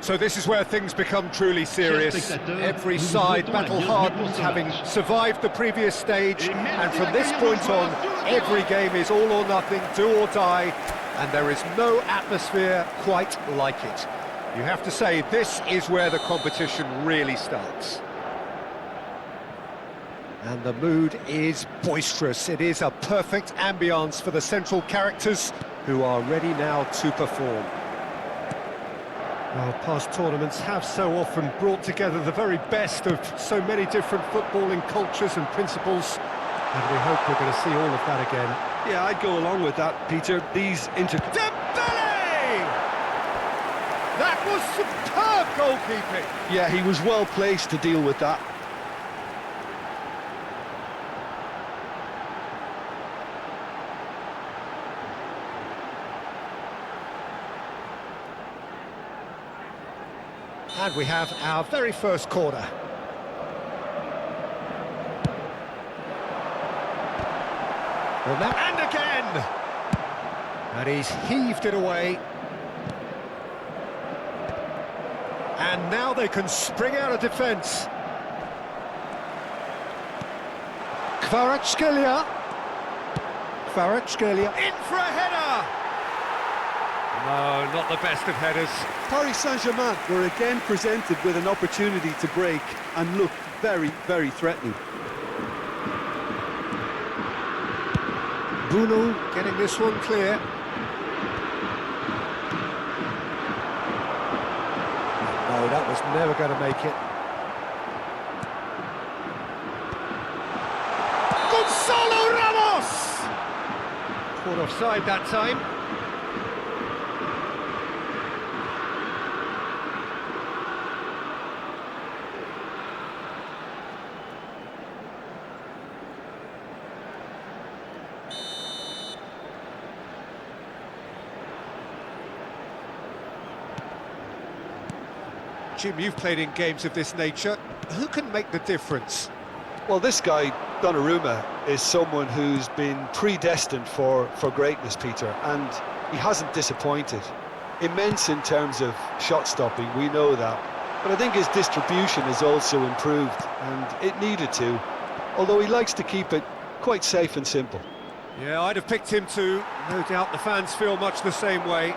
So this is where things become truly serious. Every side battle-hardened, having survived the previous stage, and from this point on, every game is all or nothing, do or die, and there is no atmosphere quite like it. You have to say, this is where the competition really starts. And the mood is boisterous. It is a perfect ambience for the central characters who are ready now to perform. Well, past tournaments have so often brought together the very best of so many different footballing cultures and principles, and we hope we're going to see all of that again. Yeah, I'd go along with that, Peter. These Dembele! That was superb goalkeeping! Yeah, he was well placed to deal with that. And we have our very first corner. Well, now, and again! And he's heaved it away. And now they can spring out of defence. Kvaratskhelia. In for a header! No, not the best of headers. Paris Saint-Germain were again presented with an opportunity to break and looked very, very threatening. Bruno getting this one clear. No, that was never going to make it. Gonzalo Ramos! Caught offside that time. Jim, you've played in games of this nature. Who can make the difference? Well, this guy, Donnarumma, is someone who's been predestined for greatness, Peter, and he hasn't disappointed. Immense in terms of shot stopping, we know that. But I think his distribution has also improved, and it needed to, although he likes to keep it quite safe and simple. Yeah, I'd have picked him too. No doubt the fans feel much the same way.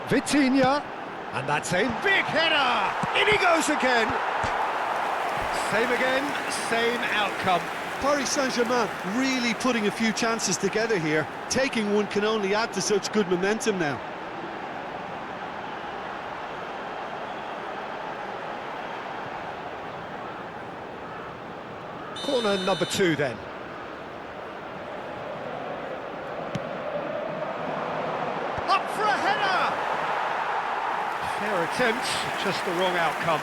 Vitinha. And that's a big header! In he goes again! Same again, same outcome. Paris Saint-Germain really putting a few chances together here. Taking one can only add to such good momentum now. Corner number 2 then. Up for a header! Fair attempt, just the wrong outcome.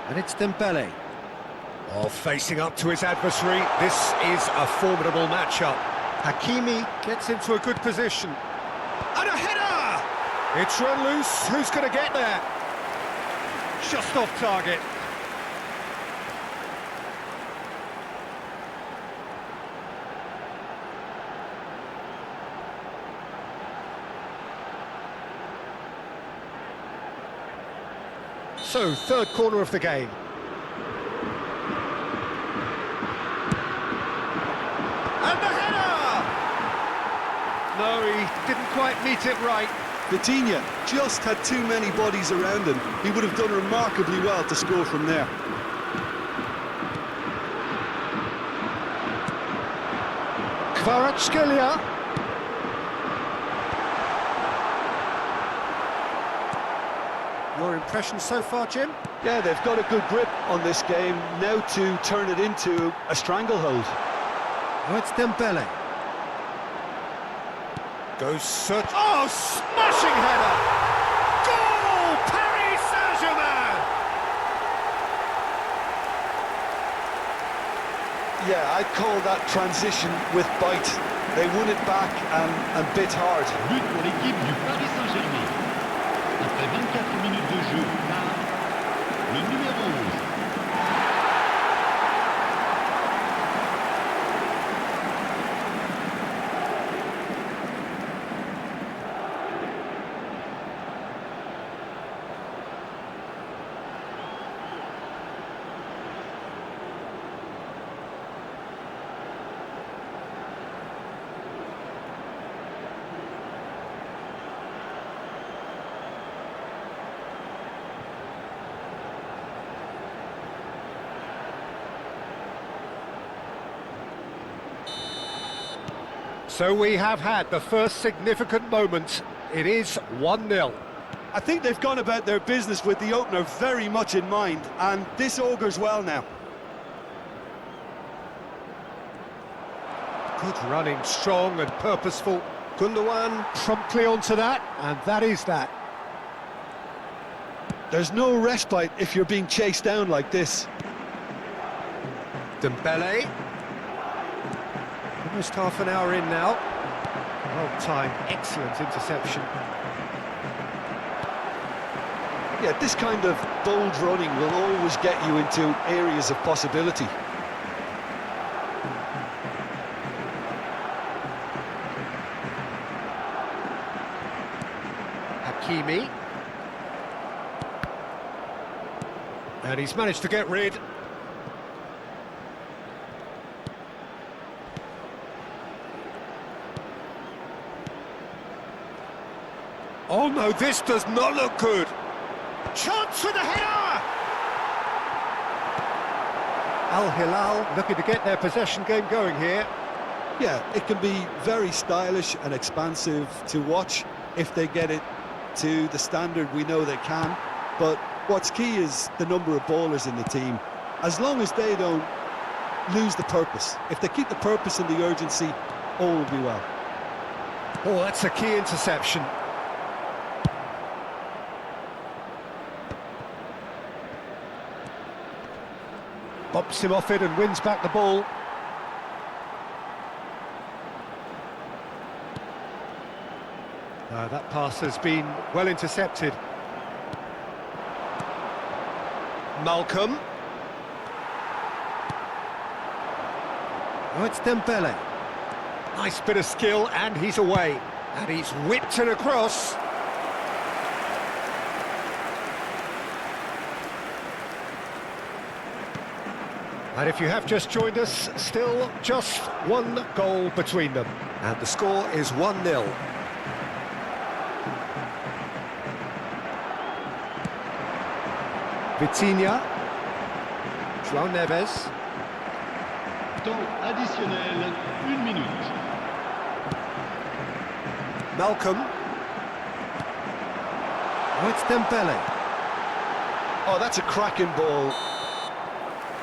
And it's Dembele. Oh, facing up to his adversary. This is a formidable matchup. Hakimi gets into a good position. And a header! It's run loose. Who's going to get there? Just off target. So, third corner of the game. And the header! No, he didn't quite meet it right. Vitinha just had too many bodies around him. He would have done remarkably well to score from there. Kvaratskhelia. Your impression so far, Jim? Yeah, they've got a good grip on this game, now to turn it into a stranglehold. Oh, it's Dembele. Goes search. Oh, smashing header! Goal! Paris Saint-Germain! Yeah, I'd call that transition with bite. They won it back and bit hard. But pour l'équipe du Paris Saint-Germain. Après 24 minutes de jeu, le numéro So we have had the first significant moment. It is 1-0. I think they've gone about their business with the opener very much in mind, and this augurs well now. Good running, strong and purposeful. Gundogan promptly onto that, and that is that. There's no respite if you're being chased down like this. Dembele. Almost half an hour in now. Well timed, excellent interception. Yeah, this kind of bold running will always get you into areas of possibility. Hakimi. And he's managed to get rid. Oh no, this does not look good. Chance for the header! Al Hilal looking to get their possession game going here. Yeah, it can be very stylish and expansive to watch if they get it to the standard we know they can. But what's key is the number of ballers in the team. As long as they don't lose the purpose, if they keep the purpose and the urgency, all will be well. Oh, that's a key interception. Bops him off it and wins back the ball. That pass has been well intercepted. Malcolm. Oh, it's Dembele. Nice bit of skill, and he's away. And he's whipped it across. And if you have just joined us, still just one goal between them. And the score is 1-0. Vitinha. João Neves. Temps additionnel, 1 minute. Malcolm. Oh, it's Dembele. Oh, that's a cracking ball.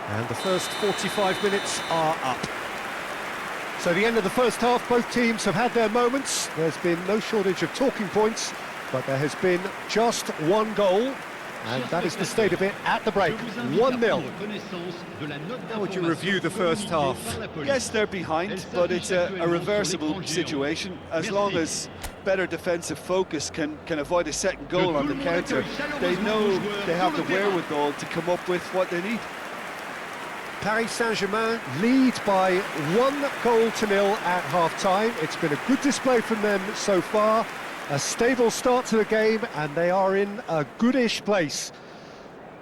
And the first 45 minutes are up. So the end of the first half, both teams have had their moments. There's been no shortage of talking points, but there has been just one goal, and that is the state of it at the break. 1-0. How would you review the first half? Yes, they're behind, but it's a reversible situation. As long as better defensive focus can avoid a second goal on the counter, they know they have the wherewithal to come up with what they need. Paris Saint-Germain lead by 1-0 at half-time. It's been a good display from them so far. A stable start to the game, and they are in a goodish place.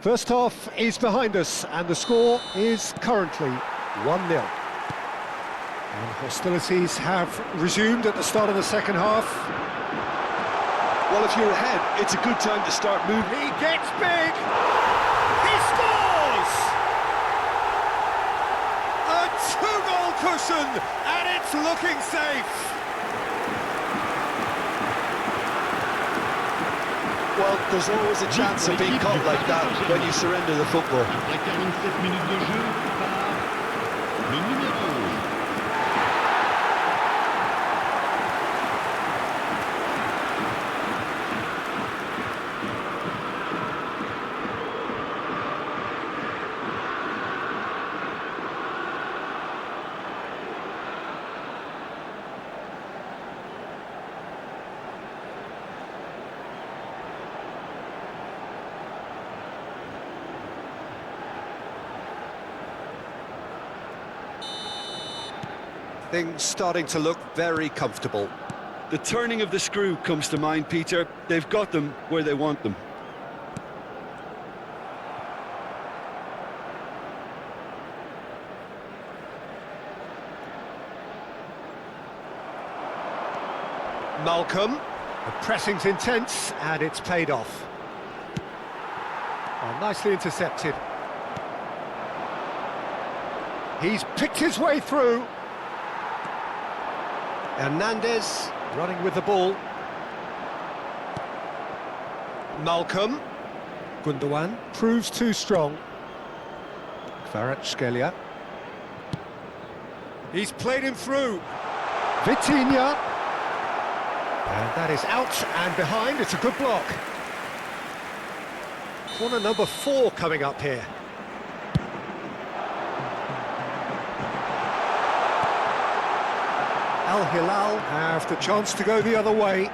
First half is behind us, and the score is currently 1-0. And hostilities have resumed at the start of the second half. Well, if you're ahead, it's a good time to start moving. He gets big! He scores! A two-goal cushion, and it's looking safe. Well, there's always a chance of being caught like that when you surrender the football. Après 47 minutes de jeu par le numéro. Things starting to look very comfortable. The turning of the screw comes to mind, Peter. They've got them where they want them. Malcolm. The pressing's intense, and it's paid off. Oh, nicely intercepted. He's picked his way through. Hernandez running with the ball. Malcolm. Gundogan proves too strong. Kvaratskhelia. He's played him through. Vitinha. And that is out and behind. It's a good block. Corner number 4 coming up here. Hilal have the chance to go the other way.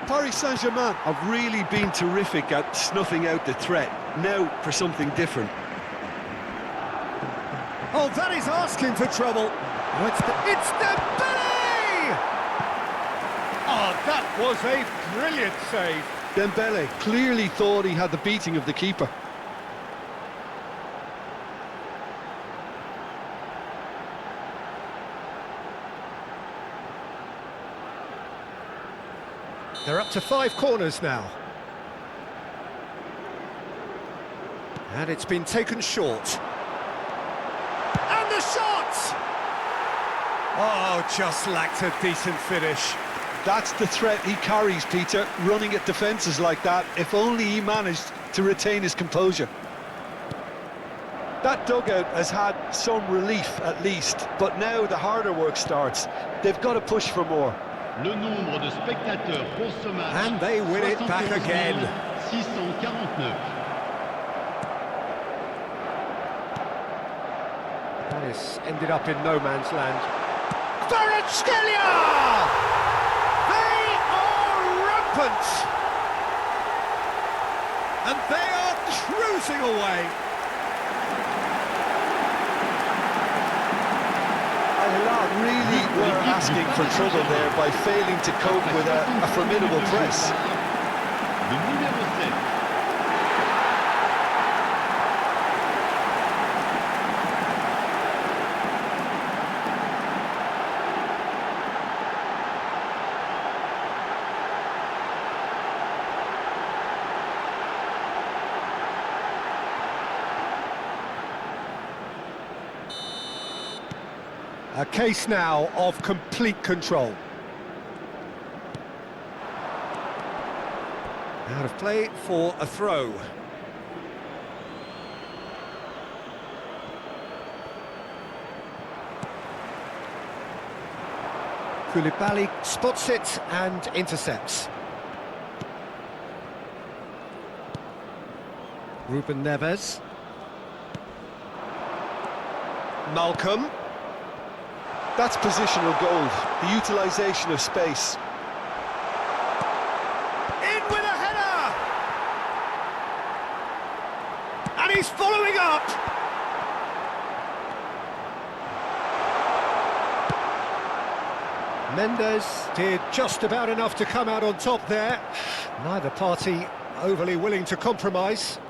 Paris Saint-Germain have really been terrific at snuffing out the threat. Now for something different. Oh, that is asking for trouble. Oh, it's Dembele! Oh, that was a brilliant save. Dembele clearly thought he had the beating of the keeper. They're up to 5 corners now. And it's been taken short. And the shot! Oh, just lacked a decent finish. That's the threat he carries, Peter, running at defences like that, if only he managed to retain his composure. That dugout has had some relief at least, but now the harder work starts. They've got to push for more. Le nombre de spectateurs pour ce match. And they win it back again. 649. That has ended up in no man's land. Kvaratskhelia! They are rampant! And they are cruising away. Hilal really were asking for trouble there by failing to cope with a formidable press. Le numéro 7. A case now of complete control. Out of play for a throw. Koulibaly spots it and intercepts. Ruben Neves. Malcolm. That's positional gold, the utilisation of space. In with a header! And he's following up! Mendes did just about enough to come out on top there. Neither party overly willing to compromise.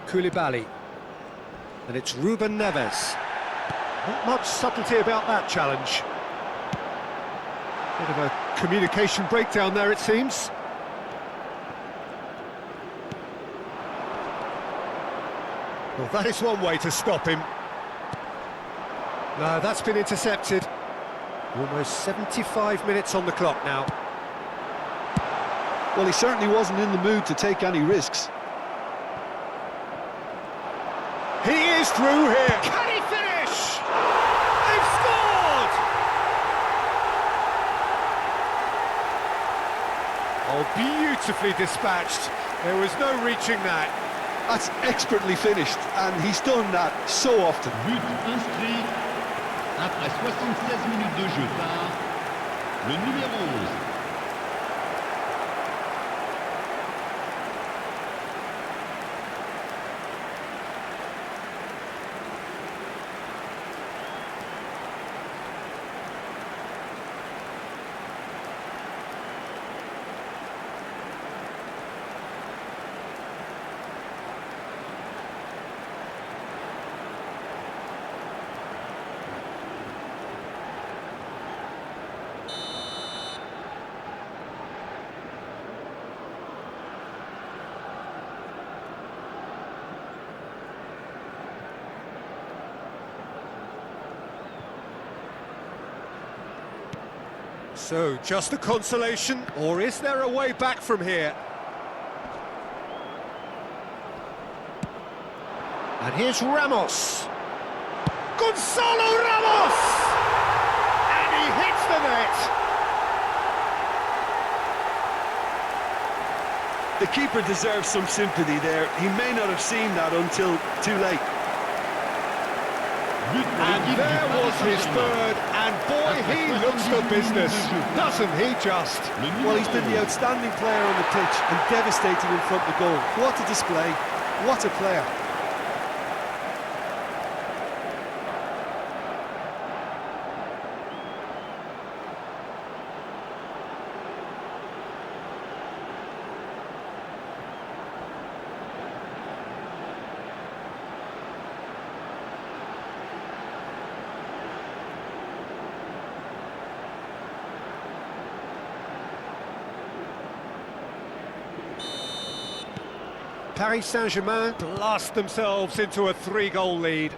Koulibaly. And it's Ruben Neves. Not much subtlety about that challenge. Bit of a communication breakdown there, it seems. Well, that is one way to stop him. No, that's been intercepted. Almost 75 minutes on the clock now. Well, he certainly wasn't in the mood to take any risks. He is through here. Can he finish? They've scored! Oh, beautifully dispatched. There was no reaching that. That's expertly finished, and he's done that so often. But inscrit après 76 minutes de jeu par le numéro 11. So, just a consolation, or is there a way back from here? And here's Ramos. Gonzalo Ramos! And he hits the net! The keeper deserves some sympathy there. He may not have seen that until too late. And there was his third, and boy, he looks the business, doesn't he just? Well, he's been the outstanding player on the pitch and devastating in front of the goal. What a display, what a player. Paris Saint-Germain blast themselves into a 3-goal lead.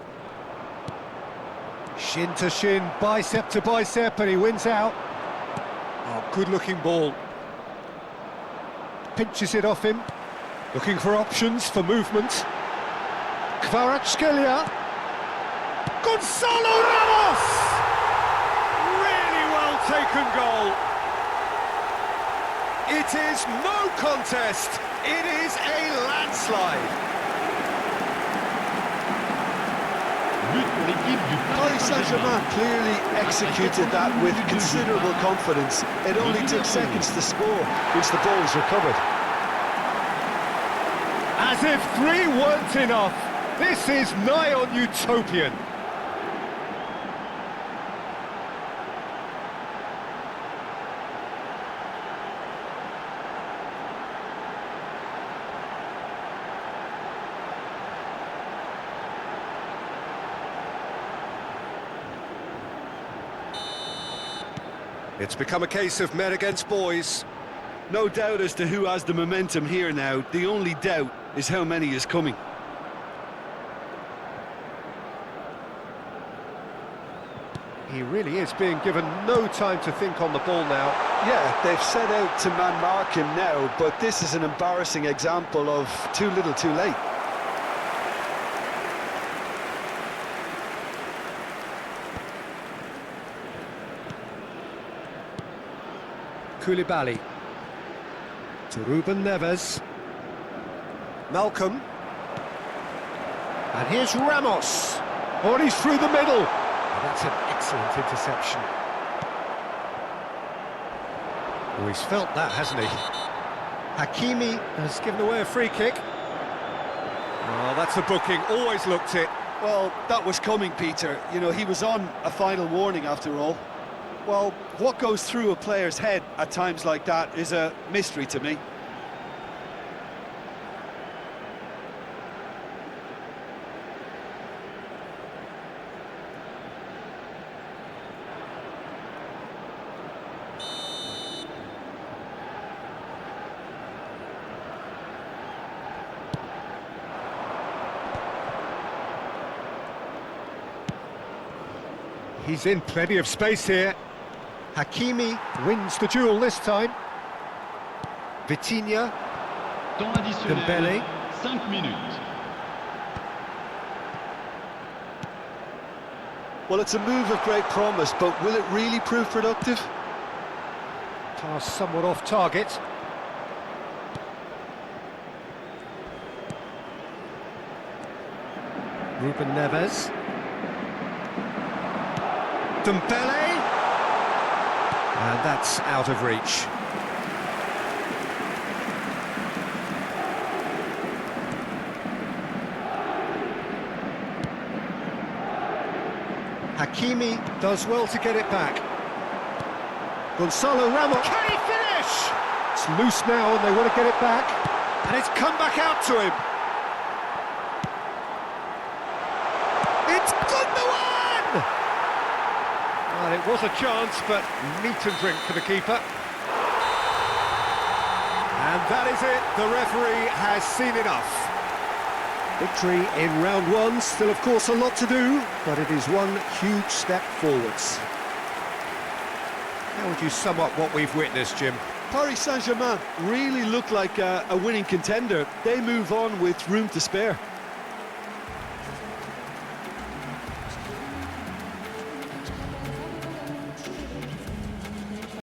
Shin to shin, bicep to bicep, and he wins out. Oh, good-looking ball. Pinches it off him. Looking for options for movement. Kvaratskhelia. Gonzalo Ramos! Really well taken goal. It is no contest. It is a landslide. Paris Saint-Germain clearly executed that with considerable confidence. It only took seconds to score once the ball was recovered. As if 3 weren't enough. This is nigh on utopian. It's become a case of men against boys. No doubt as to who has the momentum here now. The only doubt is how many is coming. He really is being given no time to think on the ball now. Yeah, they've set out to man-mark him now, but this is an embarrassing example of too little too late. Koulibaly. To Ruben Neves. Malcolm. And here's Ramos. Oh, and he's through the middle. Oh, that's an excellent interception. Oh, he's felt that, hasn't he? Hakimi has given away a free kick. Oh, that's a booking. Always looked it. Well, that was coming, Peter. You know, he was on a final warning after all. Well, what goes through a player's head at times like that is a mystery to me. He's in plenty of space here. Hakimi wins the duel this time. Vitinha. Temps additionnel, Dembélé. 5 minutes. Well, it's a move of great promise, but will it really prove productive? Pass somewhat off target. Ruben Neves. Dembélé. And that's out of reach. Hakimi does well to get it back. Gonzalo Ramos. Can he finish? It's loose now and they want to get it back. And it's come back out to him. It's Gundogan! Well, it was a chance, but meat and drink for the keeper. And that is it. The referee has seen enough. Victory in round one. Still, of course, a lot to do, but it is one huge step forwards. How How would you sum up what we've witnessed, Jim? Paris Saint-Germain really look like a winning contender. They move on with room to spare.